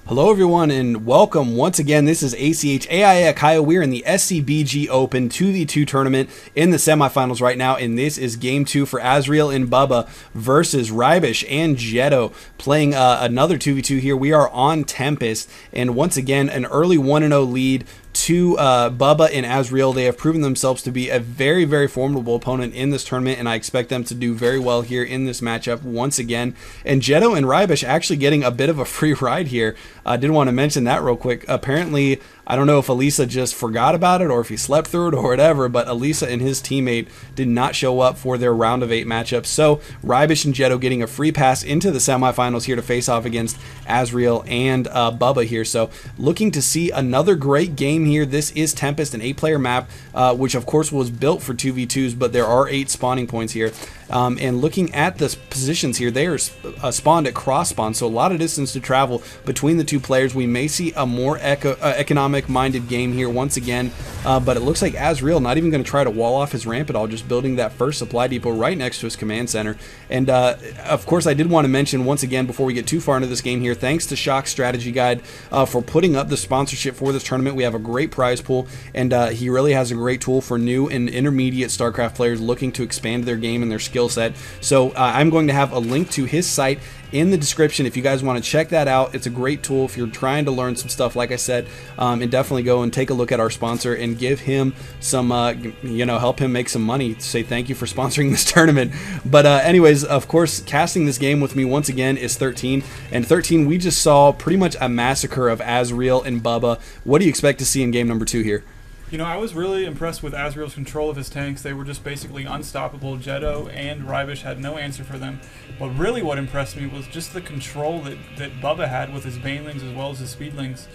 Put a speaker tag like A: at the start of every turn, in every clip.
A: Hello everyone and welcome once again. This is ACHAIA Kyle. We're in the SCBG Open 2v2 tournament in the semifinals right now, and this is game 2 for Azreal and Bubba versus Reibisch and Jetto, playing another 2v2 here. We are on Tempest, and once again an early 1-0 lead to Bubba and Azreal. They have proven themselves to be a very, very formidable opponent in this tournament, and I expect them to do very well here in this matchup once again. And Jetto and Reibisch actually getting a bit of a free ride here. I did want to mention that real quick. Apparently, I don't know if Elisa just forgot about it or if he slept through it or whatever, but Elisa and his teammate did not show up for their round of 8 matchup. So Reibisch and Jetto getting a free pass into the semifinals here to face off against Azreal and Bubba here. So looking to see another great game here. This is Tempest, an 8-player map, which of course was built for 2v2s, but there are 8 spawning points here. And looking at the positions here, they are spawned at cross spawn, so a lot of distance to travel between the two players. We may see a more economic-minded game here once again, but it looks like Azreal not even going to try to wall off his ramp at all, just building that first supply depot right next to his command center. And of course, I did want to mention once again before we get too far into this game here, thanks to Shock's Strategy Guide for putting up the sponsorship for this tournament. We have a great prize pool, and he really has a great tool for new and intermediate StarCraft players looking to expand their game and their skill set. So I'm going to have a link to his site in the description if you guys want to check that out. It's a great tool if you're trying to learn some stuff, like I said, and definitely go and take a look at our sponsor and give him some, help him make some money to say thank you for sponsoring this tournament. But anyways, of course, casting this game with me once again is 13, and 13, we just saw pretty much a massacre of Azreal and Bubba. What do you expect to see in game number 2 here?
B: You know, I was really impressed with Azreal's control of his tanks. They were just basically unstoppable. Jetto and Reibisch had no answer for them. But really what impressed me was just the control that Bubba had with his banelings as well as his speedlings.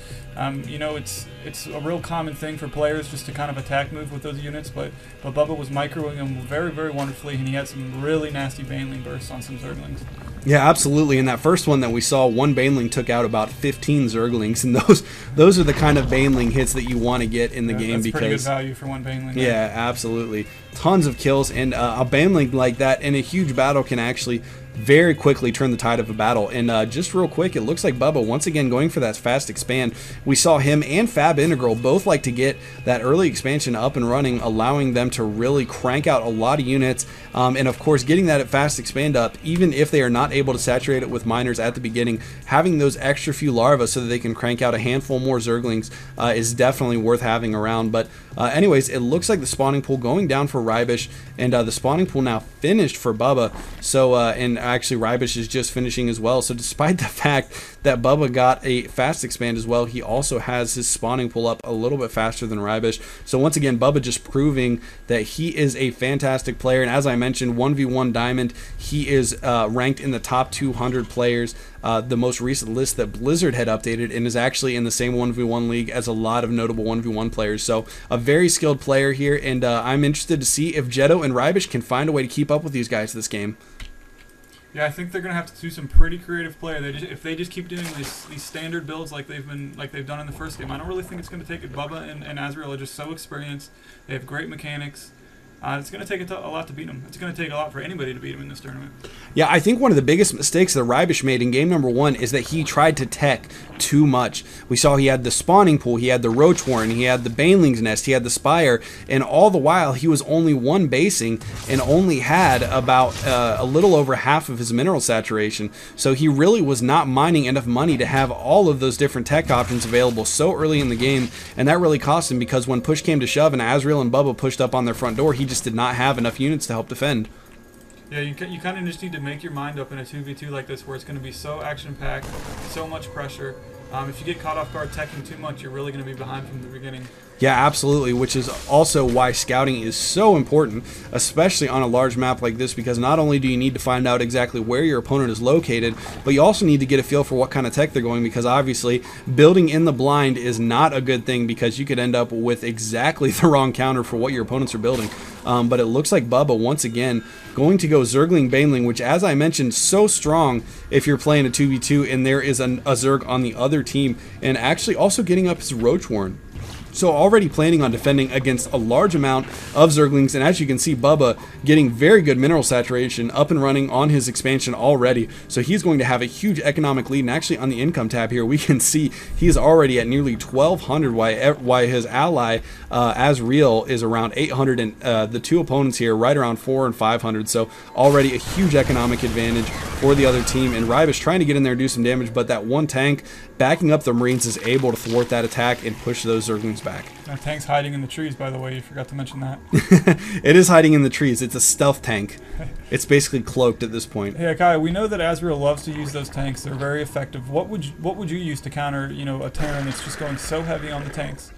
B: You know, it's a real common thing for players just to kind of attack move with those units, but Bubba was microing them very, very wonderfully, and he had some really nasty baneling bursts on some Zerglings.
A: Yeah, absolutely. In that first one that we saw, one baneling took out about 15 Zerglings, and those are the kind of baneling hits that you want to get in the game.
B: That's
A: because
B: pretty good value for one baneling.
A: Yeah, absolutely. Tons of kills, and a baneling like that in a huge battle can actually very quickly turn the tide of a battle. And just real quick, it looks like Bubba once again going for that fast expand. We saw him and Fab Integral both like to get that early expansion up and running, allowing them to really crank out a lot of units, and of course getting that fast expand up, even if they are not able to saturate it with miners at the beginning, having those extra few larvae so that they can crank out a handful more Zerglings is definitely worth having around. But anyways, it looks like the spawning pool going down for Reibisch, and the spawning pool now finished for Bubba. So and actually Reibisch is just finishing as well. So despite the fact that Bubba got a fast expand as well, he also has his spawning pool up a little bit faster than Reibisch. So once again, Bubba just proving that he is a fantastic player. And as I mentioned, 1v1 Diamond, he is ranked in the top 200 players. The most recent list that Blizzard had updated, and is actually in the same 1v1 league as a lot of notable 1v1 players. So a very skilled player here, and I'm interested to see if Jetto and Reibisch can find a way to keep up with these guys this game.
B: Yeah, I think they're gonna have to do some pretty creative play. If they just keep doing these standard builds like they've done in the first game, I don't really think it's gonna take it. Bubba and Azreal are just so experienced. They have great mechanics. It's going to take a lot to beat him. It's going to take a lot for anybody to beat him in this tournament.
A: Yeah, I think one of the biggest mistakes that Reibisch made in game number 1 is that he tried to tech too much. We saw he had the spawning pool, he had the roach warren, he had the baneling's nest, he had the spire, and all the while he was only one basing and only had about a little over half of his mineral saturation. So he really was not mining enough money to have all of those different tech options available so early in the game, and that really cost him, because when push came to shove and Azreal and Bubba pushed up on their front door, he just did not have enough units to help defend.
B: Yeah, you kind of just need to make your mind up in a 2v2 like this, where it's going to be so action-packed, so much pressure. If you get caught off guard teching too much, you're really going to be behind from the beginning.
A: Yeah, absolutely, which is also why scouting is so important, especially on a large map like this, because not only do you need to find out exactly where your opponent is located, but you also need to get a feel for what kind of tech they're going, because obviously building in the blind is not a good thing, because you could end up with exactly the wrong counter for what your opponents are building. But it looks like Bubba once again going to go Zergling Baneling, which, as I mentioned, so strong if you're playing a 2v2 and there is a Zerg on the other team, and actually also getting up his Roach Warren. So already planning on defending against a large amount of Zerglings, and as you can see, Bubba getting very good mineral saturation up and running on his expansion already. So he's going to have a huge economic lead, and actually on the income tab here, we can see he's already at nearly 1,200, while his ally, Azreal, is around 800, and the two opponents here right around 400 and 500. So already a huge economic advantage for the other team, and Reibisch trying to get in there and do some damage, but that one tank backing up the Marines is able to thwart that attack and push those Zerglings back.
B: That tank's hiding in the trees, by the way. You forgot to mention that.
A: It is hiding in the trees. It's a stealth tank. It's basically cloaked at this point.
B: Hey, Kai, we know that Azreal loves to use those tanks. They're very effective. What would you use to counter, a Terran that's just going so heavy on the tanks?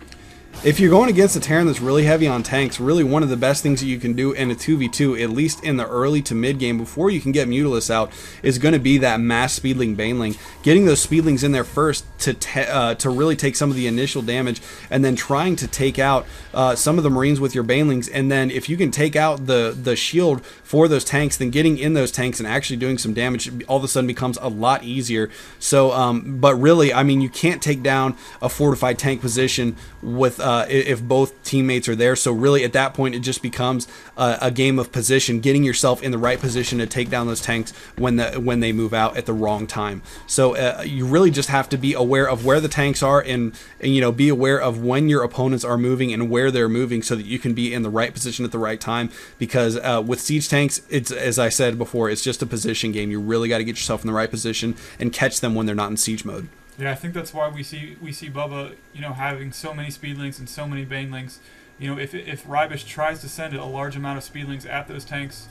A: If you're going against a Terran that's really heavy on tanks, really one of the best things that you can do in a 2v2, at least in the early to mid game before you can get Mutalisk out, is going to be that mass Speedling Baneling. Getting those Speedlings in there first to really take some of the initial damage, and then trying to take out some of the Marines with your Banelings, and then if you can take out the shield for those tanks, then getting in those tanks and actually doing some damage all of a sudden becomes a lot easier. So, but really, I mean, you can't take down a fortified tank position with if both teammates are there. So really at that point it just becomes a game of position, getting yourself in the right position to take down those tanks when they move out at the wrong time. So you really just have to be aware of where the tanks are, and be aware of when your opponents are moving and where they're moving, so that you can be in the right position at the right time. Because with siege tanks, it's, as I said before, it's just a position game. You really got to get yourself in the right position and catch them when they're not in siege mode.
B: Yeah, I think that's why we see Bubba, having so many Speedlings and so many Banelings. If Reibisch tries to send a large amount of Speedlings at those tanks,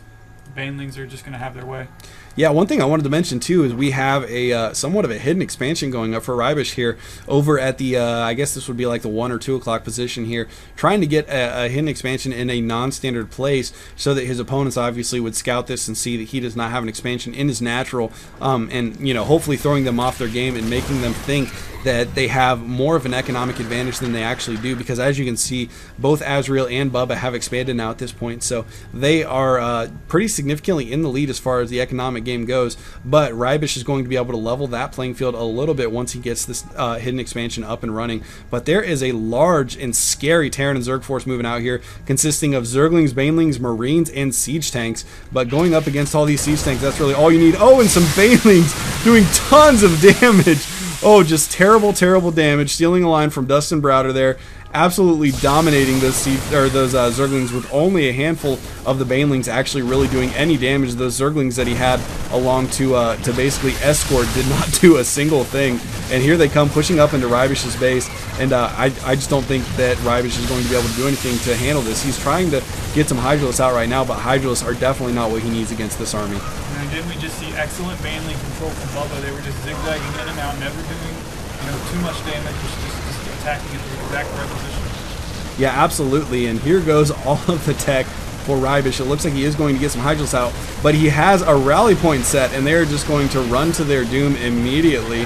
B: Banelings are just going to have their way.
A: Yeah, one thing I wanted to mention too is we have a somewhat of a hidden expansion going up for Reibisch here over at the I guess this would be like the 1 or 2 o'clock position here, trying to get a hidden expansion in a non-standard place so that his opponents obviously would scout this and see that he does not have an expansion in his natural, and hopefully throwing them off their game and making them think that they have more of an economic advantage than they actually do, because as you can see, both Azreal and Bubba have expanded now at this point, so they are pretty significantly in the lead as far as the economic game goes. But Reibisch is going to be able to level that playing field a little bit once he gets this hidden expansion up and running. But there is a large and scary Terran and Zerg force moving out here, consisting of Zerglings, Banelings, Marines, and siege tanks. But going up against all these siege tanks, that's really all you need. Oh, and some Banelings doing tons of damage. Oh, just terrible, terrible damage. Stealing a line from Dustin Browder there. Absolutely dominating those Zerglings, with only a handful of the Banelings actually really doing any damage. Those Zerglings that he had along to basically escort did not do a single thing. And here they come pushing up into Reibisch's base, and I just don't think that Reibisch is going to be able to do anything to handle this. He's trying to get some Hydralisks out right now, but Hydralisks are definitely not what he needs against this army.
B: And didn't we just see excellent Baneling control from Bubba? They were just zigzagging in and out, never doing too much damage, just attacking at the exact right position.
A: Yeah, absolutely. And here goes all of the tech for Reibisch. It looks like he is going to get some Hydralisks out, but he has a rally point set, and they're just going to run to their doom immediately,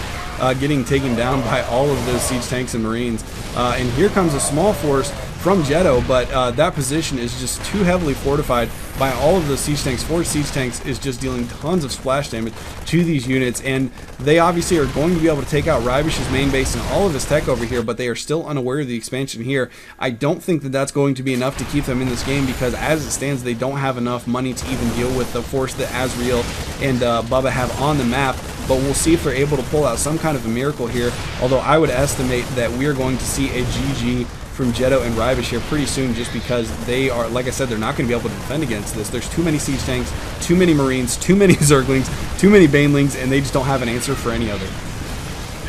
A: getting taken down by all of those siege tanks and Marines. And here comes a small force from Jetto, but that position is just too heavily fortified by all of the siege tanks. 4 siege tanks is just dealing tons of splash damage to these units, and they obviously are going to be able to take out Reibisch's main base and all of his tech over here, but they are still unaware of the expansion here. I don't think that that's going to be enough to keep them in this game, because as it stands, they don't have enough money to even deal with the force that Azreal and Bubba have on the map. But we'll see if they're able to pull out some kind of a miracle here, although I would estimate that we are going to see a GG from Jetto and Reibisch here pretty soon, just because they are, like I said, they're not going to be able to defend against this. There's too many siege tanks, too many Marines, too many Zerglings, too many Banelings, and they just don't have an answer for any other.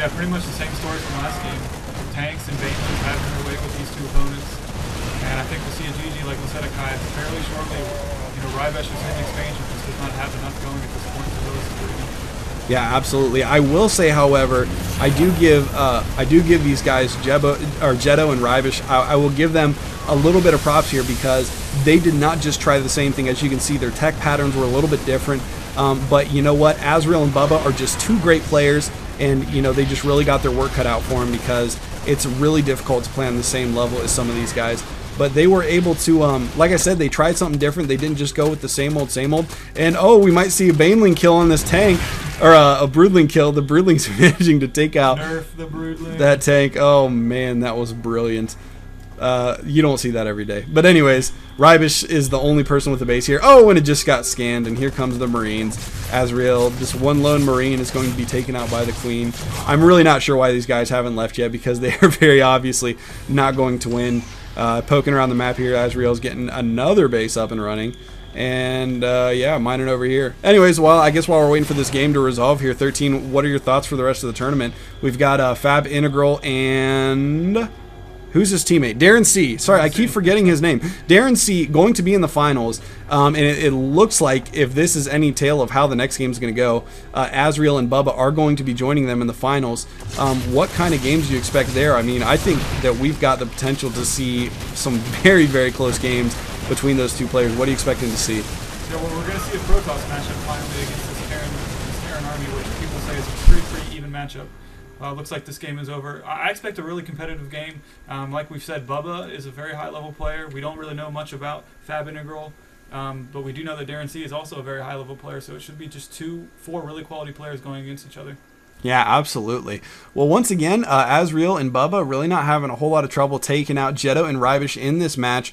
B: Yeah, pretty much the same story from last game. Tanks and Banelings having their way with these two opponents, and I think we'll see a GG, like we said, Kai, fairly shortly. Reibisch's hidden expansion just does not have enough going at this point to really support him.
A: Yeah, absolutely. I will say, however, I do give these guys Jetto and Reibisch. I will give them a little bit of props here, because they did not just try the same thing. As you can see, their tech patterns were a little bit different. But you know what? Azreal and Bubba are just 2 great players, and they just really got their work cut out for them, because it's really difficult to play on the same level as some of these guys. But they were able to, like I said, they tried something different. They didn't just go with the same old, same old. And oh, we might see a Baneling kill on this tank, or a Broodling kill. The Broodling's managing to take out
B: Nerf the Broodling.
A: that tank. Oh man, that was brilliant. You don't see that every day. But anyways, Reibisch is the only person with the base here. Oh, and it just got scanned, and here comes the Marines. Azreal, just one lone Marine, is going to be taken out by the Queen. I'm really not sure why these guys haven't left yet, because they are very obviously not going to win. Poking around the map here, Azreal's getting another base up and running. And yeah, mining over here. Anyways, I guess while we're waiting for this game to resolve here, 13, what are your thoughts for the rest of the tournament? We've got Fab Integral and... who's his teammate? Darren C. Sorry, I keep forgetting his name. Darren C. going to be in the finals. And it looks like, if this is any tale of how the next game is going to go, Azreal and Bubba are going to be joining them in the finals. What kind of games do you expect there? I mean, I think that we've got the potential to see some very, very close games between those two players. What are you expecting to see?
B: Yeah, well, we're going to see a Protoss matchup finally against this Terran army, which people say is a pretty even matchup. Looks like this game is over. I expect a really competitive game. Like we've said, Bubba is a very high-level player. We don't really know much about Fab Integral, but we do know that Darren C is also a very high-level player, so it should be just 4 really quality players going against each other.
A: Yeah, absolutely. Well, once again, Azreal and Bubba really not having a whole lot of trouble taking out Jetto and Reibisch in this match.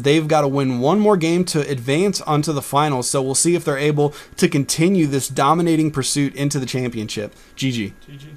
A: They've got to win one more game to advance onto the finals, so we'll see if they're able to continue this dominating pursuit into the championship. GG.
B: GG.